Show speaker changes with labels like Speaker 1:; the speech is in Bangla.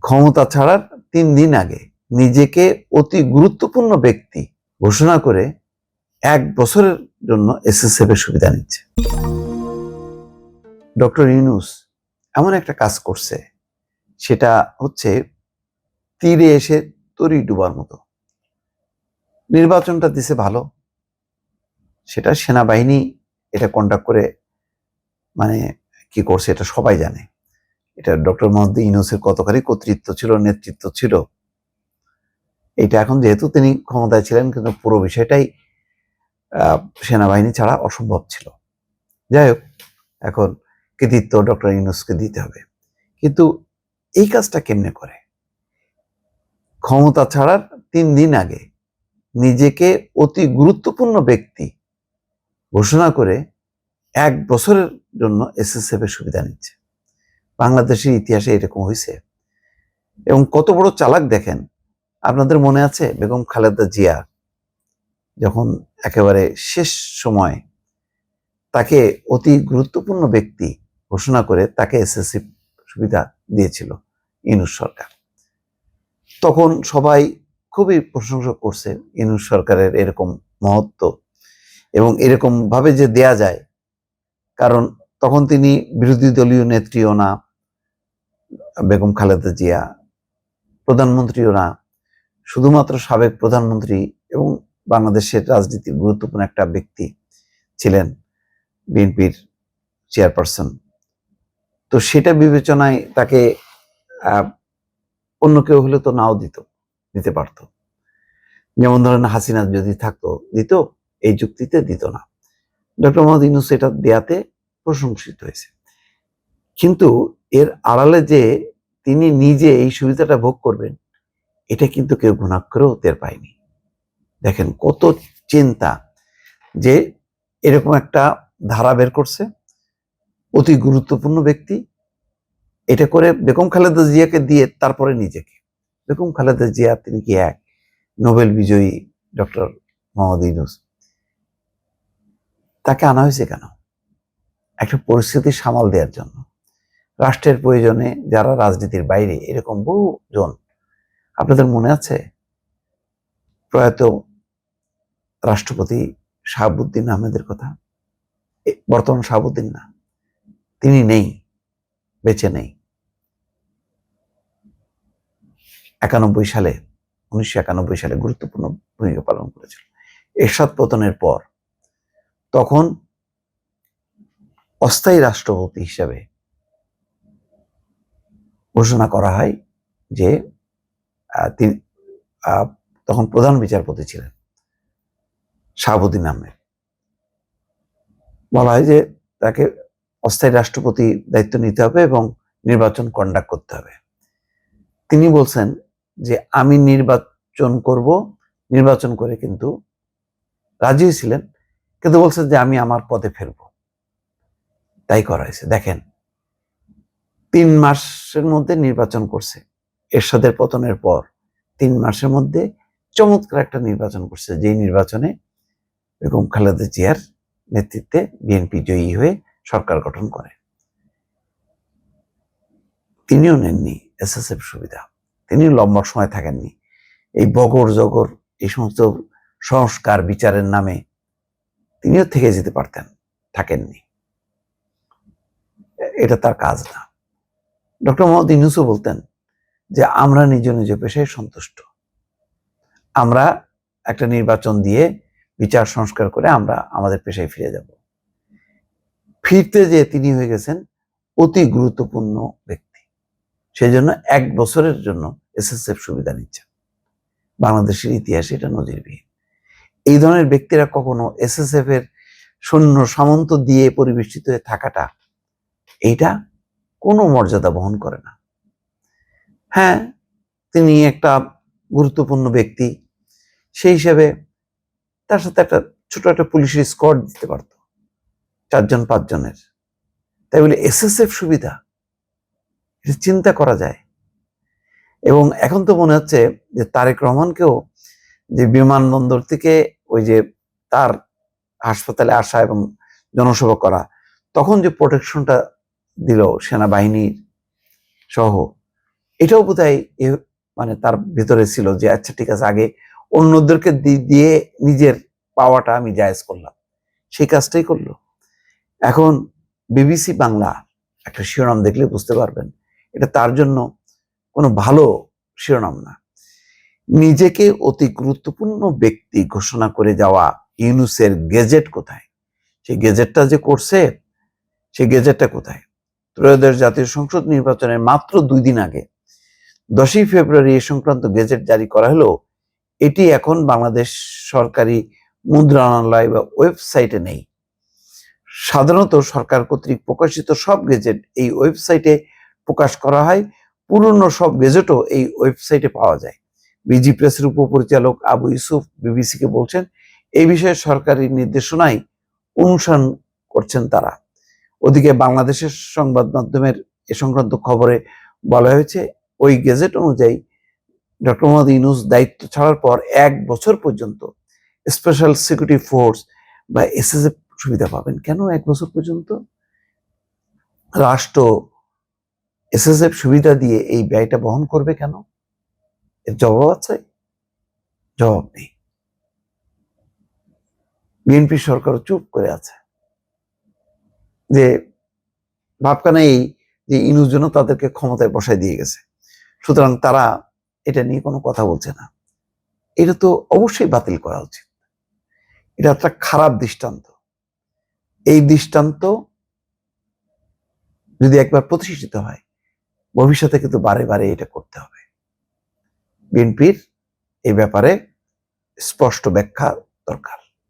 Speaker 1: ক্ষমতা ছাড়ার 3 দিন আগে নিজেকে অতি গুরুত্বপূর্ণ ব্যক্তি ঘোষণা করে 1 বছরের জন্য এসএসএফ এর সুবিধা নিচ্ছে। ডক্টর ইউনূস এমন একটা কাজ করছে, সেটা হচ্ছে তীরে এসে তরি ডুবার মতো। নির্বাচনটা দিছে ভালো, সেটা সেনাবাহিনী এটা কন্ডাক্ট করে কি করছে এটা সবাই জানে। এটা ডক্টর মোহাম্মদ ইউনূসের কতখানি কর্তৃত্ব ছিল, নেতৃত্ব ছিল, এটা এখন যেহেতু তিনি ক্ষমতায় ছিলেন, কিন্তু পুরো বিষয়টাই সেনাবাহিনী ছাড়া অসম্ভব ছিল। যাই হোক, এখন কৃতিত্ব ডক্টর ইউনূসকে দিতে হবে। কিন্তু এই কাজটা কেমনে করে? ক্ষমতা ছাড়ার 3 দিন আগে নিজেকে অতি গুরুত্বপূর্ণ ব্যক্তি ঘোষণা করে 1 বছরের জন্য এসএসএফ এর সুবিধা নিচ্ছে। বাংলাদেশের ইতিহাসে এরকম হয়েছে। এবং কত বড় চালাক দেখেন। আপনাদের মনে আছে বেগম খালেদা জিয়া যখন একেবারে শেষ সময় তাকে অতি গুরুত্বপূর্ণ ব্যক্তি ঘোষণা করে তাকে এসএসসি সুবিধা দিয়েছিল ইউনূস সরকার। তখন সবাই খুবই প্রশংসা করছে ইউনূস সরকারের এরকম মহত্ব এবং এরকম ভাবে যে দেয়া যায়, কারণ তখন তিনি বিরোধী দলীয় নেত্রীও না, বেগম খালেদা জিয়া প্রধানমন্ত্রীও না, শুধুমাত্র সাবেক প্রধানমন্ত্রী এবং বাংলাদেশের রাজনীতির গুরুত্বপূর্ণ একটা ব্যক্তি ছিলেন, বিএনপির চেয়ারপারসন। তো সেটা বিবেচনায় তাকে অন্য কেউ হলে তো নাও দিতে পারত। যেমন ধরেন হাসিনা যদি থাকতো দিত, এই যুক্তিতে দিত না। ডক্টর মোহাম্মদ ইউনূস এটা দেয়াতে প্রশংসিত হয়েছে। কিন্তু এর আড়ালে যে তিনি নিজে এই সুবিধাটা ভোগ করবেন, এটা কিন্তু কেউ ঘুণাক্ষরেও টের পায়নি। দেখেন কত চিন্তা, যে এরকম একটা ধারা বের করছে, অতি গুরুত্বপূর্ণ ব্যক্তি, এটা করে বেগম খালেদা জিয়াকে দিয়ে তারপরে নিজেকে। বেগম খালেদা জিয়া তিনি কি এক নোবেল বিজয়ী ডক্টর মোহাম্মদ ইউনূস, তাকে আনা হয়েছে কেন? একটা পরিস্থিতি সামাল দেওয়ার জন্য। রাষ্ট্রের প্রয়োজনে যারা রাজনীতির বাইরে, এরকম বহুজন, আপনাদের মনে আছে প্রয়াত রাষ্ট্রপতি শাহাবুদ্দিন আহমেদের কথা? বর্তমান শাহাবুদ্দিন না, তিনি নেই, বেঁচে নেই। 1991 সালে গুরুত্বপূর্ণ ভূমিকা পালন করেছিল। এরশাদ পতনের পর তখন অস্থায়ী রাষ্ট্রপতি হিসাবে ঘোষণা করা হয় যে তিনি তখন প্রধান বিচারপতি ছিলেন শাহাবুদ্দিন আহমেদ। বলা হয় যে তাকে অস্থায়ী রাষ্ট্রপতি দায়িত্ব নিতে হবে এবং নির্বাচন কন্ডাক্ট করতে হবে। তিনি বলছেন যে আমি নির্বাচন করব, নির্বাচন করে কিন্তু রাজি ছিলেন, কিন্তু বলছেন যে আমি আমার পদে ফিরব। তাই করা হয়েছে। দেখেন 3 মাসের মধ্যে নির্বাচন করছে। এরশাদের পতনের পর 3 মাসের মধ্যে চমৎকার একটা নির্বাচন করছে, যেই নির্বাচনে বেগম খালেদা জিয়ার নেতৃত্বে বিএনপি জয়ী হয়ে সরকার গঠন করে। তিনিও নেননি এসএসএফ সুবিধা, তিনিও লম্বা সময় থাকেননি। এই বগর জগর এই সমস্ত সংস্কার বিচারের নামে তিনিও থেকে যেতে পারতেন, থাকেননি। এটা তার কাজ না। ডক্টর মোহাম্মদ ইউনূসও বলতেন যে আমরা নিজ নিজ পেশায় সন্তুষ্ট, আমরা একটা নির্বাচন দিয়ে বিচার সংস্কার করে আমরা আমাদের পেশায় ফিরে যাব। ফিরতে যে তিনি হয়ে গেছেন অতি গুরুত্বপূর্ণ ব্যক্তি, সেই জন্য 1 বছরের জন্য এসএসএফ সুবিধা নিচ্ছেন। বাংলাদেশের ইতিহাসে এটা নজিরবিহীন। এই ধরনের ব্যক্তিরা কখনো এসএসএফ এর সৈন্য সামন্ত দিয়ে পরিবেষ্টিত হয়ে থাকাটা, এইটা কোনো মর্যাদা বহন করে না। হ্যাঁ, তিনি একটা গুরুত্বপূর্ণ ব্যক্তি, সেই হিসাবে তার সাথে একটা ছোট একটা পুলিশের স্কোয়াড দিতে পারত, 4-5 জনের। তাই বলে এসএসএফ সুবিধা, এটা চিন্তা করা যায়। এবং এখন তো মনে হচ্ছে যে তারেক রহমানকেও যে বিমানবন্দর থেকে ওই যে তার হাসপাতালে আসা এবং জনসভা করা, তখন যে প্রোটেকশনটা দিল সেনাবাহিনীর সহ, এটাও বোধহয় মানে তার ভেতরে ছিল যে আচ্ছা ঠিক আছে, আগে অন্যদেরকে দিয়ে নিজের পাওয়াটা আমি জায়েজ করলাম, সেই কাজটাই করলো। এখন বিবিসি বাংলা একটা শিরোনাম দেখলে বুঝতে পারবেন এটা তার জন্য কোনো ভালো শিরোনাম না। নিজেকে অতি গুরুত্বপূর্ণ ব্যক্তি ঘোষণা করে যাওয়া ইউনূসের গেজেট কোথায়? সেই গেজেটটা যে করছে, সেই গেজেটটা কোথায়? ত্রয়োদশ জাতীয় সংসদ নির্বাচনের মাত্র 2 দিন আগে 10ই ফেব্রুয়ারি এ সংক্রান্ত গেজেট জারি করা হলো। এটি এখন বাংলাদেশ সরকারি মুদ্রণালয় বা ওয়েবসাইটে নেই। সাধারণত সরকার কর্তৃক প্রকাশিত সব গেজেট এই ওয়েবসাইটে প্রকাশ করা হয়। পুরনো সব গেজেটও এই ওয়েবসাইটে পাওয়া যায়। বিজি প্রেসের উপপরিচালক আবু ইউসুফ বিবিসিকে বলছেন, এই বিষয়ে সরকারি নির্দেশনায় অনুসরণ করছেন তারা। ওদিকে বাংলাদেশের সংবাদ মাধ্যমের এ সংক্রান্ত খবরে বলা হয়েছে, ওই গেজেট অনুযায়ী ডক্টর মোহাম্মদ ইউনূস দায়িত্ব ছাড়ার পর 1 বছর পর্যন্ত স্পেশাল সিকিউরিটি ফোর্স বা এসএসএফ সুবিধা পাবেন। কেন 1 বছর পর্যন্ত? রাষ্ট্র এসএসএফ সুবিধা দিয়ে এই ব্যয়টা বহন করবে কেন? এর জবাব আছে? জবাব নেই। বিএনপি সরকারও চুপ করে আছে, যে ভাবখানা এই যে ইউনূস জন্য তাদেরকে ক্ষমতায় বসায় দিয়ে গেছে, সুতরাং তারা এটা নিয়ে কোনো কথা বলছে না। এটা তো অবশ্যই বাতিল করা উচিত। এটা একটা খারাপ দৃষ্টান্ত। এই দৃষ্টান্ত যদি একবার প্রতিষ্ঠিত হয়, ভবিষ্যতে কিন্তু বারে বারে এটা করতে হবে। বিএনপির এই ব্যাপারে স্পষ্ট ব্যাখ্যা দরকার।